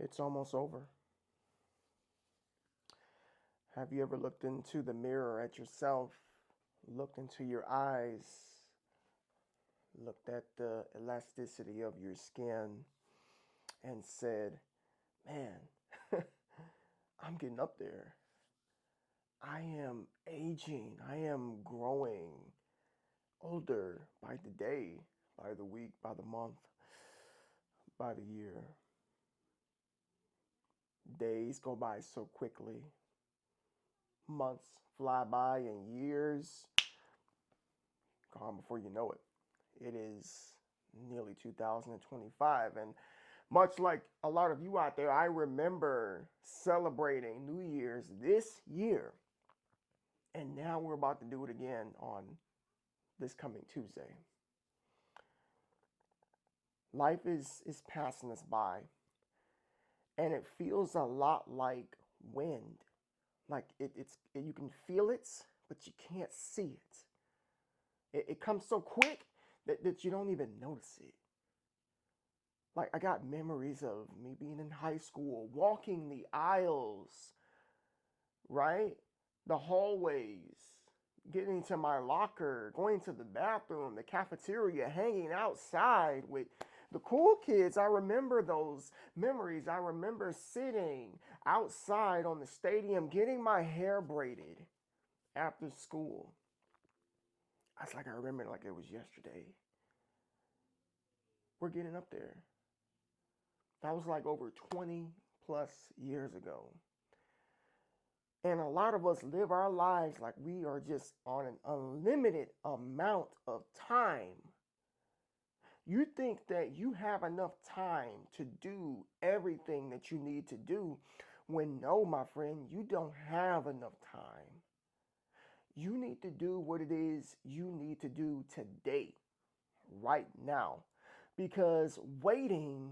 It's almost over. Have you ever looked into the mirror at yourself, looked into your eyes, looked at the elasticity of your skin, and said, man, I'm getting up there. I am aging. I am growing older by the day, by the week, by the month, by the year. Days go by so quickly. Months fly by and years gone before you know it. It is nearly 2025. And much like a lot of you out there, I remember celebrating New Year's this year. And now we're about to do it again on this coming Tuesday. Life is passing us by, and it feels a lot like wind. Like you can feel it, but you can't see it. It comes so quick that you don't even notice it. Like, I got memories of me being in high school, walking the aisles, right? The hallways, getting to my locker, going to the bathroom, the cafeteria, hanging outside with the cool kids. I remember those memories. I remember sitting outside on the stadium, getting my hair braided after school. It's like I remember it like it was yesterday. We're getting up there. That was like over 20 plus years ago. And a lot of us live our lives like we are just on an unlimited amount of time. You think that you have enough time to do everything that you need to do, when no, my friend, you don't have enough time. You need to do what it is you need to do today, right now, because waiting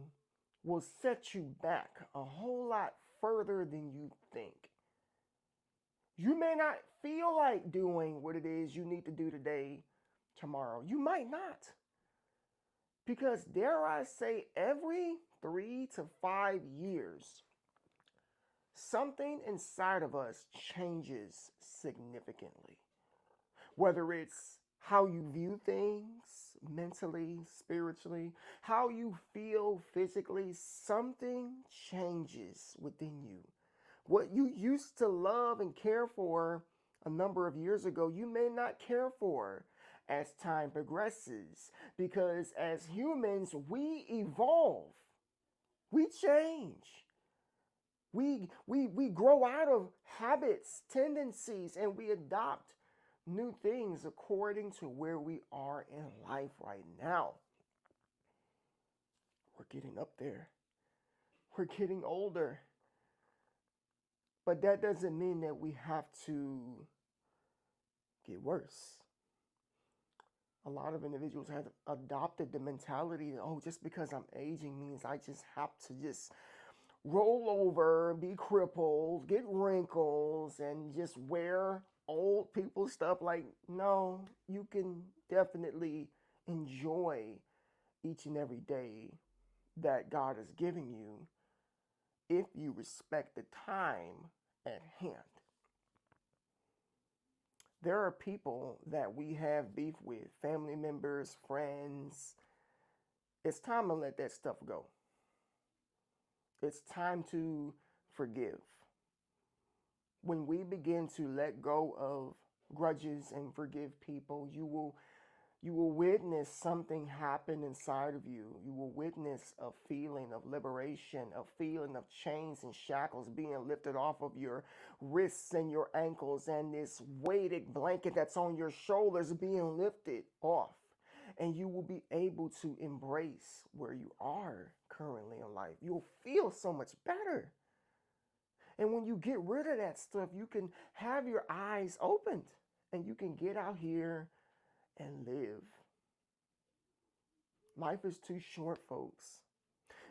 will set you back a whole lot further than you think. You may not feel like doing what it is you need to do today, tomorrow. You might not. Because, dare I say, every 3 to 5 years, something inside of us changes significantly. Whether it's how you view things mentally, spiritually, how you feel physically, something changes within you. What you used to love and care for a number of years ago, you may not care for as time progresses, because as humans, we evolve, we change. We grow out of habits, tendencies, and we adopt new things according to where we are in life right now. We're getting up there. We're getting older. But that doesn't mean that we have to get worse. A lot of individuals have adopted the mentality that, oh, just because I'm aging means I just have to just roll over, be crippled, get wrinkles, and just wear old people stuff. Like, no, you can definitely enjoy each and every day that God is giving you if you respect the time at hand. There are people that we have beef with, family members, friends. It's time to let that stuff go. It's time to forgive. When we begin to let go of grudges and forgive people, you will witness something happen inside of you. You will witness a feeling of liberation, a feeling of chains and shackles being lifted off of your wrists and your ankles, and this weighted blanket that's on your shoulders being lifted off. And you will be able to embrace where you are currently in life. You'll feel so much better. And when you get rid of that stuff, you can have your eyes opened and you can get out here and live. Life is too short, folks.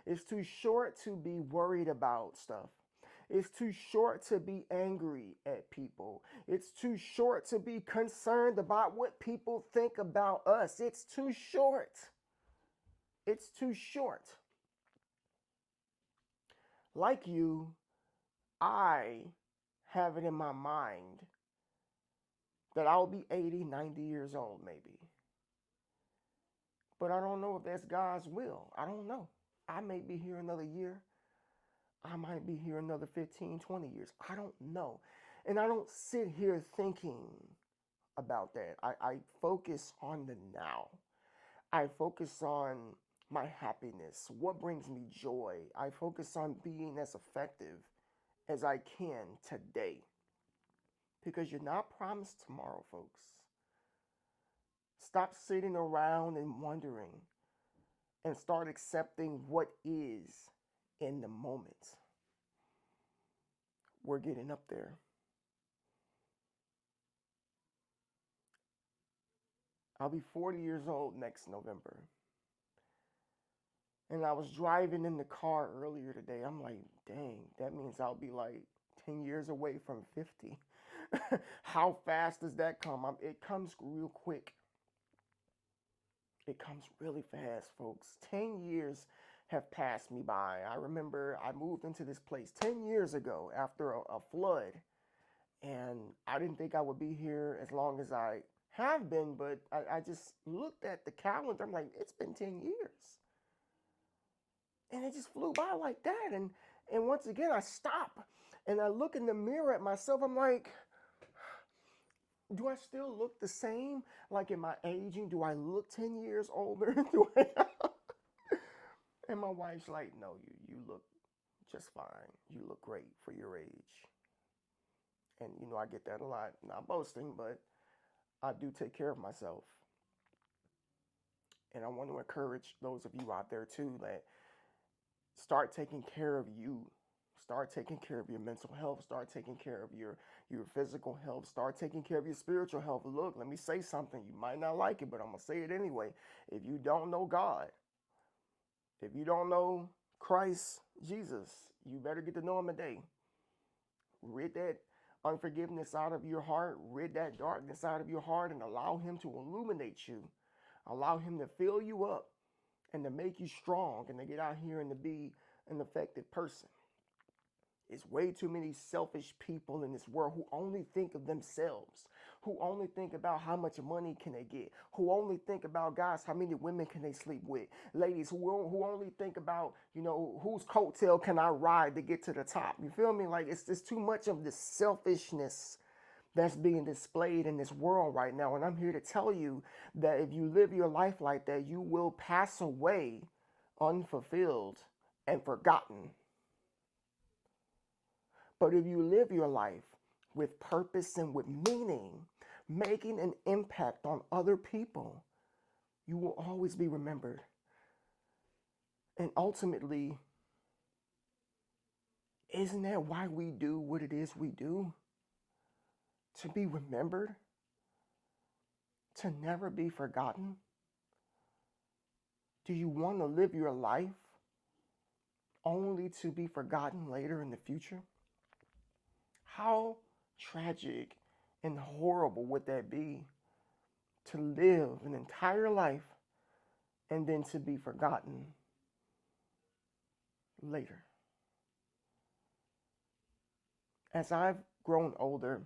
It's too short to be worried about stuff. It's too short to be angry at people. It's too short to be concerned about what people think about us. It's too short. It's too short. like you, I have it in my mind that I'll be 80, 90 years old maybe. But I don't know if that's God's will. I don't know. I may be here another year. I might be here another 15, 20 years. I don't know. And I don't sit here thinking about that. I focus on the now. I focus on my happiness, what brings me joy. I focus on being as effective as I can today. Because you're not promised tomorrow, folks. Stop sitting around and wondering and start accepting what is in the moment. We're getting up there. I'll be 40 years old next November. And I was driving in the car earlier today. I'm like, dang, that means I'll be like 10 years away from 50. How fast does that come? It comes real quick. It comes really fast, folks. 10 years have passed me by. I remember I moved into this place 10 years ago after a flood. And I didn't think I would be here as long as I have been, but I just looked at the calendar. I'm like, it's been 10 years. And it just flew by like that. And once again, I stop and I look in the mirror at myself. I'm like, do I still look the same? Like, in my aging, do I look 10 years older? And my wife's like, no, you look just fine. You look great for your age. And, I get that a lot. Not boasting, but I do take care of myself. And I want to encourage those of you out there, too, that start taking care of you. Start taking care of your mental health. Start taking care of your physical health. Start taking care of your spiritual health. Look, let me say something. You might not like it, but I'm going to say it anyway. If you don't know God, if you don't know Christ Jesus, you better get to know him today. Rid that unforgiveness out of your heart. Rid that darkness out of your heart and allow him to illuminate you. Allow him to fill you up and to make you strong and to get out here and to be an effective person. It's way too many selfish people in this world who only think of themselves, who only think about how much money can they get, who only think about, guys, how many women can they sleep with, ladies who only think about, whose coattail can I ride to get to the top. You feel me? Like, it's too much of this selfishness that's being displayed in this world right now. And I'm here to tell you that if you live your life like that, you will pass away unfulfilled and forgotten. But if you live your life with purpose and with meaning, making an impact on other people, you will always be remembered. And ultimately, isn't that why we do what it is we do? To be remembered? To never be forgotten? Do you want to live your life only to be forgotten later in the future? How tragic and horrible would that be, to live an entire life and then to be forgotten later? As I've grown older,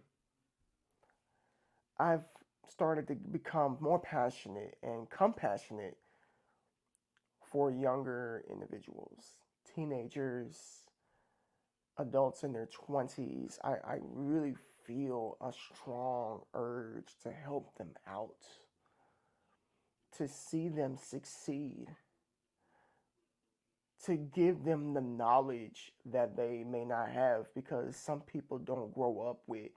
I've started to become more passionate and compassionate for younger individuals, teenagers, adults in their 20s. I really feel a strong urge to help them out, to see them succeed, to give them the knowledge that they may not have, because some people don't grow up with,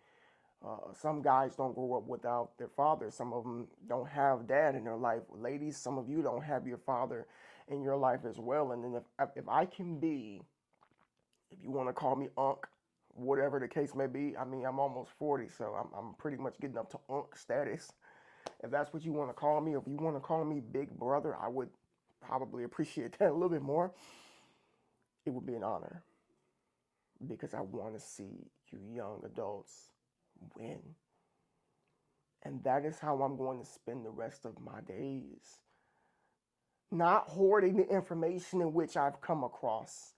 some guys don't grow up without their father. Some of them don't have dad in their life. Ladies, some of you don't have your father in your life as well. And then if I can be, if you want to call me Unc, whatever the case may be, I mean, I'm almost 40, so I'm pretty much getting up to Unc status. If that's what you want to call me, if you want to call me Big Brother, I would probably appreciate that a little bit more. It would be an honor, because I want to see you young adults win. And that is how I'm going to spend the rest of my days. Not hoarding the information in which I've come across,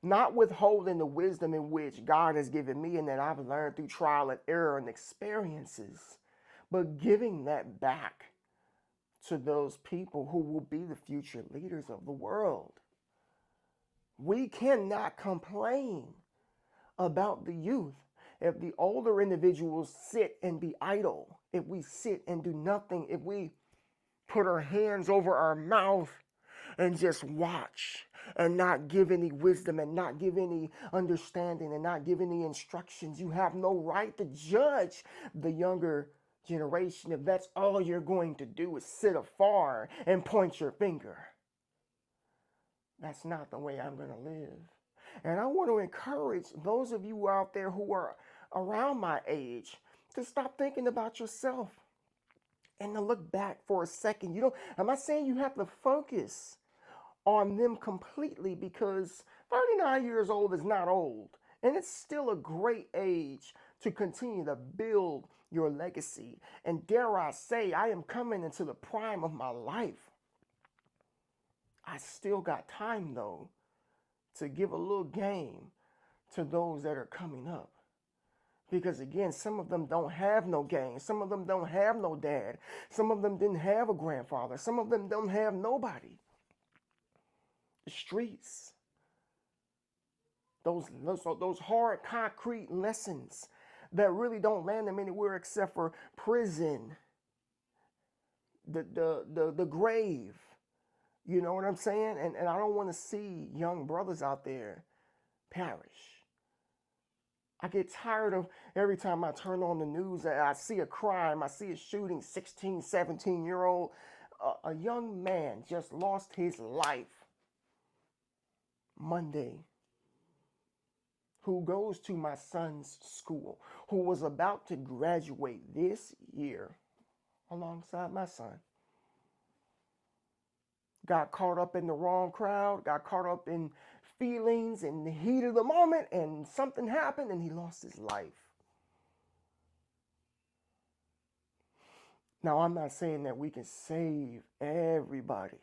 Not withholding the wisdom in which God has given me and that I've learned through trial and error and experiences, but giving that back to those people who will be the future leaders of the world. We cannot complain about the youth if the older individuals sit and be idle, if we sit and do nothing, if we put our hands over our mouth and just watch and not give any wisdom and not give any understanding and not give any instructions. You have no right to judge the younger generation if that's all you're going to do is sit afar and point your finger. That's not the way I'm going to live. And I want to encourage those of you out there who are around my age to stop thinking about yourself and to look back for a second. I'm not saying you have to focus on them completely, because 39 years old is not old. And it's still a great age to continue to build your legacy. And dare I say, I am coming into the prime of my life. I still got time, though, to give a little game to those that are coming up. Because again, some of them don't have no game. Some of them don't have no dad. Some of them didn't have a grandfather. Some of them don't have nobody. The streets, those hard concrete lessons that really don't land them anywhere except for prison, the grave. You know what I'm saying? And I don't want to see young brothers out there perish. I get tired of every time I turn on the news and I see a crime, I see a shooting, 16, 17-year-old, a young man just lost his life Monday, who goes to my son's school, who was about to graduate this year alongside my son. Got caught up in the wrong crowd, got caught up in feelings in the heat of the moment, and something happened and he lost his life. Now, I'm not saying that we can save everybody,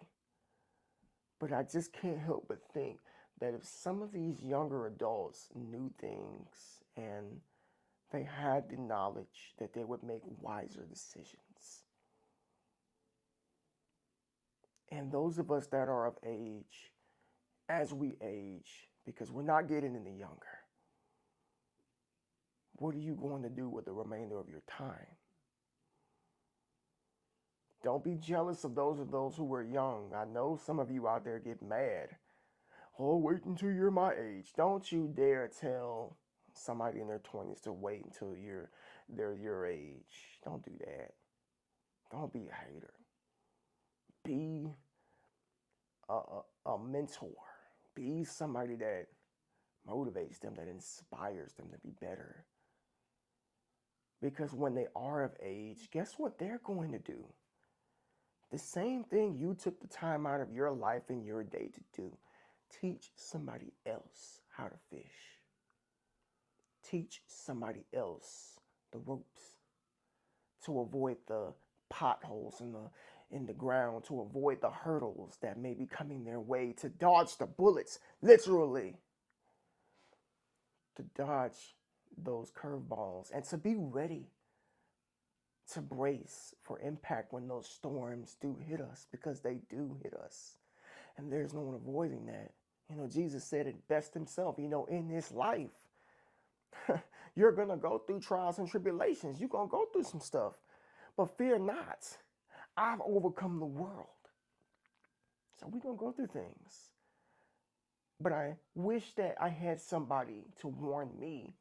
but I just can't help but think that if some of these younger adults knew things and they had the knowledge, that they would make wiser decisions. And those of us that are of age, as we age, because we're not getting any younger, what are you going to do with the remainder of your time? Don't be jealous of those who are young. I know some of you out there get mad. Oh, wait until you're my age. Don't you dare tell somebody in their 20s to wait until they're your age. Don't do that. Don't be a hater. Be a mentor. Be somebody that motivates them, that inspires them to be better. Because when they are of age, guess what they're going to do? The same thing you took the time out of your life and your day to do. Teach somebody else how to fish. Teach somebody else the ropes to avoid the potholes in the ground, to avoid the hurdles that may be coming their way, to dodge the bullets, literally, to dodge those curveballs, and to be ready to brace for impact when those storms do hit us, because they do hit us. And there's no one avoiding that. Jesus said it best himself. In this life, you're going to go through trials and tribulations. You're going to go through some stuff. But fear not. I've overcome the world. So we're going to go through things. But I wish that I had somebody to warn me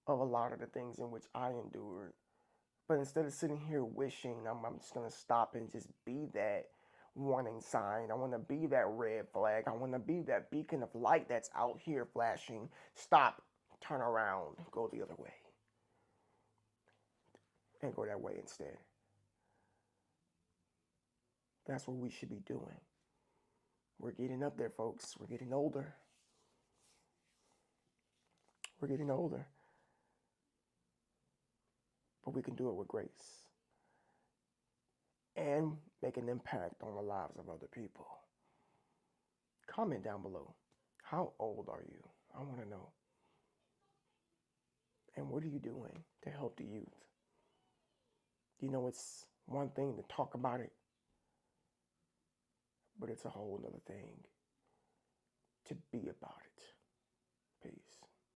of a lot of the things in which I endured. But instead of sitting here wishing, I'm just going to stop and just be that warning sign. I want to be that red flag. I want to be that beacon of light that's out here flashing. Stop, turn around, go the other way. And go that way instead. That's what we should be doing. We're getting up there, folks. We're getting older. We're getting older. But we can do it with grace. And make an impact on the lives of other people. Comment down below. How old are you? I want to know. And what are you doing to help the youth? You know, it's one thing to talk about it, but it's a whole other thing to be about it. Peace.